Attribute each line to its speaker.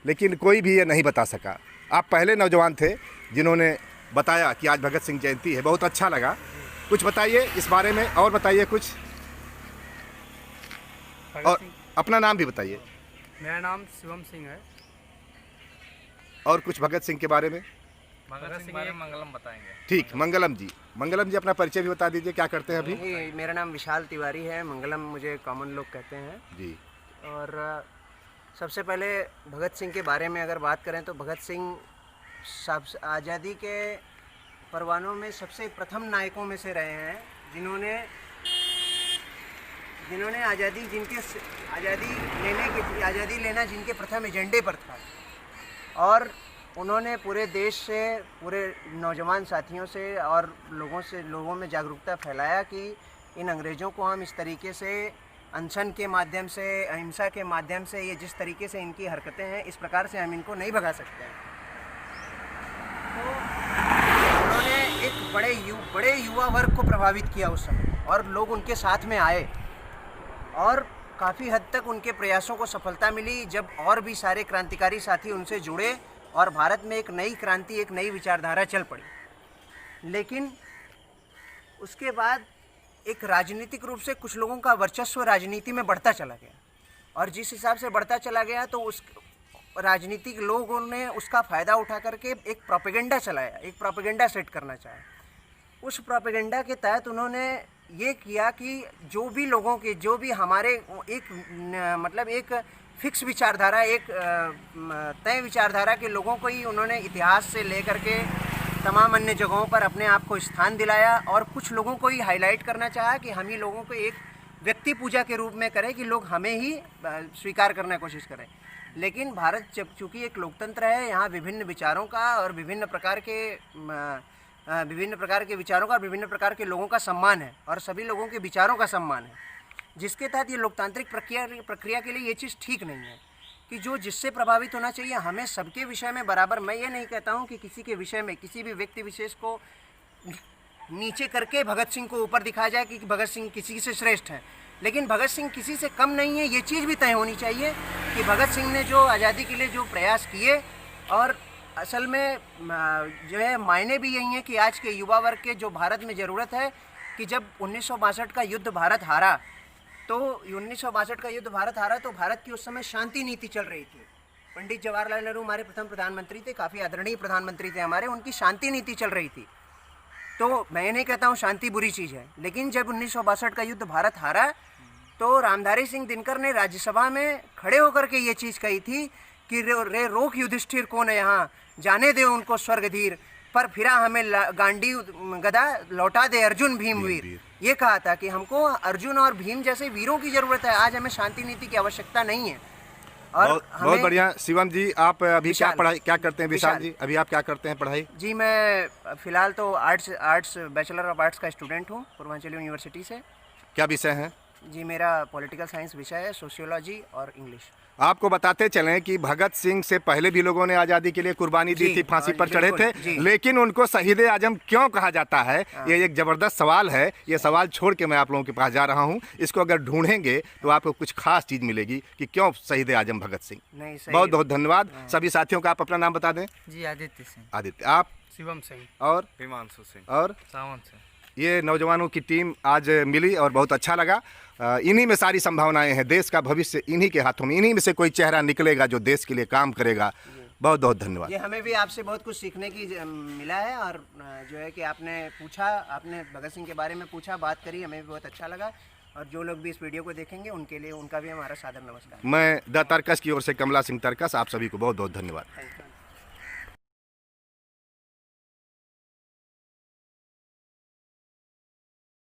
Speaker 1: लेकिन कोई भी ये नहीं बता सका। आप पहले नौजवान थे जिन्होंने बताया कि आज भगत सिंह जयंती है, बहुत अच्छा लगा। कुछ बताइए इस बारे में और बताइए कुछ, और अपना नाम भी बताइए।
Speaker 2: मेरा नाम शिवम सिंह है।
Speaker 1: और कुछ भगत सिंह के बारे में?
Speaker 2: भगत सिंह बारे में मंगलम बताएंगे।
Speaker 1: ठीक, मंगलम जी अपना परिचय भी बता दीजिए, क्या करते हैं अभी?
Speaker 3: मेरा नाम विशाल तिवारी है, मंगलम मुझे कॉमन लोग कहते हैं
Speaker 1: जी।
Speaker 3: और सबसे पहले भगत सिंह के बारे में अगर बात करें तो भगत सिंह आज़ादी के परवानों में सबसे प्रथम नायकों में से रहे हैं, जिन्होंने आज़ादी लेना जिनके प्रथम एजेंडे पर था। और उन्होंने पूरे देश से, पूरे नौजवान साथियों से और लोगों में जागरूकता फैलाया कि इन अंग्रेज़ों को हम इस तरीके से अनशन के माध्यम से, अहिंसा के माध्यम से, ये जिस तरीके से इनकी हरकतें हैं, इस प्रकार से हम इनको नहीं भगा सकते हैं। तो उन्होंने एक बड़े युवा वर्ग को प्रभावित किया उस समय, और लोग उनके साथ में आए और काफ़ी हद तक उनके प्रयासों को सफलता मिली। जब और भी सारे क्रांतिकारी साथी उनसे जुड़े और भारत में एक नई क्रांति, एक नई विचारधारा चल पड़ी। लेकिन उसके बाद एक राजनीतिक रूप से कुछ लोगों का वर्चस्व राजनीति में बढ़ता चला गया, और जिस हिसाब से बढ़ता चला गया तो उस राजनीतिक लोगों ने उसका फ़ायदा उठा करके एक प्रोपेगेंडा चलाया, एक प्रोपेगेंडा सेट करना चाहा। उस प्रोपेगेंडा के तहत उन्होंने ये किया कि जो भी हमारे एक फिक्स विचारधारा, एक तय विचारधारा के लोगों को ही उन्होंने इतिहास से लेकर के तमाम अन्य जगहों पर अपने आप को स्थान दिलाया, और कुछ लोगों को ही हाईलाइट करना चाहा कि हम ही लोगों को एक व्यक्ति पूजा के रूप में करें, कि लोग हमें ही स्वीकार करने की कोशिश करें। लेकिन भारत चूँकि एक लोकतंत्र है, यहाँ विभिन्न विचारों का और विभिन्न प्रकार के विचारों का और विभिन्न प्रकार के लोगों का सम्मान है, और सभी लोगों के विचारों का सम्मान है, जिसके तहत ये लोकतांत्रिक प्रक्रिया के लिए ये चीज़ ठीक नहीं है कि जो जिससे प्रभावित होना चाहिए हमें सबके विषय में बराबर। मैं ये नहीं कहता हूँ कि किसी के विषय में किसी भी व्यक्ति विशेष को नीचे करके भगत सिंह को ऊपर दिखाया जाए कि भगत सिंह किसी से श्रेष्ठ है, लेकिन भगत सिंह किसी से कम नहीं है। ये चीज़ भी तय होनी चाहिए कि भगत सिंह ने जो आज़ादी के लिए जो प्रयास किए, और असल में जो है मायने भी यही हैं कि आज के युवा वर्ग के जो भारत में ज़रूरत है कि जब 1962 का युद्ध भारत हारा, तो 1962 का युद्ध भारत हारा तो भारत की उस समय शांति नीति चल रही थी। पंडित जवाहरलाल नेहरू हमारे प्रथम प्रधानमंत्री थे, काफ़ी आदरणीय प्रधानमंत्री थे हमारे, उनकी शांति नीति चल रही थी। तो मैं ये नहीं कहता हूँ शांति बुरी चीज़ है, लेकिन जब 1962 का युद्ध भारत हारा तो रामधारी सिंह दिनकर ने राज्यसभा में खड़े होकर के ये चीज़ कही थी कि रे रोक युधिष्ठिर कौन है यहाँ, जाने दे उनको स्वर्गधीर, पर फिरा हमें गांडी गदा लौटा दे अर्जुन भीम वीर। ये कहा था कि हमको अर्जुन और भीम जैसे वीरों की ज़रूरत है, आज हमें शांति नीति की आवश्यकता नहीं है। और
Speaker 1: बहुत बढ़िया। शिवम जी, आप अभी क्या करते हैं? विशाल जी, अभी आप क्या करते हैं पढ़ाई?
Speaker 3: जी, मैं फ़िलहाल तो आर्ट्स बैचलर ऑफ आर्ट्स का स्टूडेंट हूँ पूर्वांचल यूनिवर्सिटी से।
Speaker 1: क्या विषय है?
Speaker 3: जी, मेरा पॉलिटिकल साइंस विषय है, सोशियोलॉजी और इंग्लिश। आपको
Speaker 1: बताते चलें कि भगत सिंह से पहले भी लोगों ने आज़ादी के लिए कुर्बानी दी थी, फांसी पर चढ़े थे, लेकिन उनको शहीद आजम क्यों कहा जाता है? ये एक ज़बरदस्त सवाल है। ये सवाल छोड़ के मैं आप लोगों के पास जा रहा हूँ। इसको अगर ढूंढेंगे तो आपको कुछ खास चीज़ मिलेगी कि क्यों शहीद आजम भगत सिंह। बहुत बहुत धन्यवाद। सभी साथियों का आप अपना नाम बता दें।
Speaker 2: जी, आदित्य सिंह।
Speaker 1: आदित्य। आप?
Speaker 2: शिवम सिंह।
Speaker 1: और?
Speaker 2: हिमांशु सिंह।
Speaker 1: और?
Speaker 2: सावन सिंह।
Speaker 1: ये नौजवानों की टीम आज मिली और बहुत अच्छा लगा। इन्हीं में सारी संभावनाएं हैं। देश का भविष्य इन्हीं के हाथों में, इन्हीं में से कोई चेहरा निकलेगा जो देश के लिए काम करेगा। बहुत बहुत धन्यवाद।
Speaker 3: ये हमें भी आपसे बहुत कुछ सीखने की मिला है, और जो है कि आपने भगत सिंह के बारे में पूछा, बात करी, हमें भी बहुत अच्छा लगा। और जो लोग भी इस वीडियो को देखेंगे उनके लिए उनका भी हमारा सादर नमस्कार।
Speaker 1: मैं द तर्कस की ओर से कमला सिंह तर्कस, आप सभी को बहुत बहुत धन्यवाद।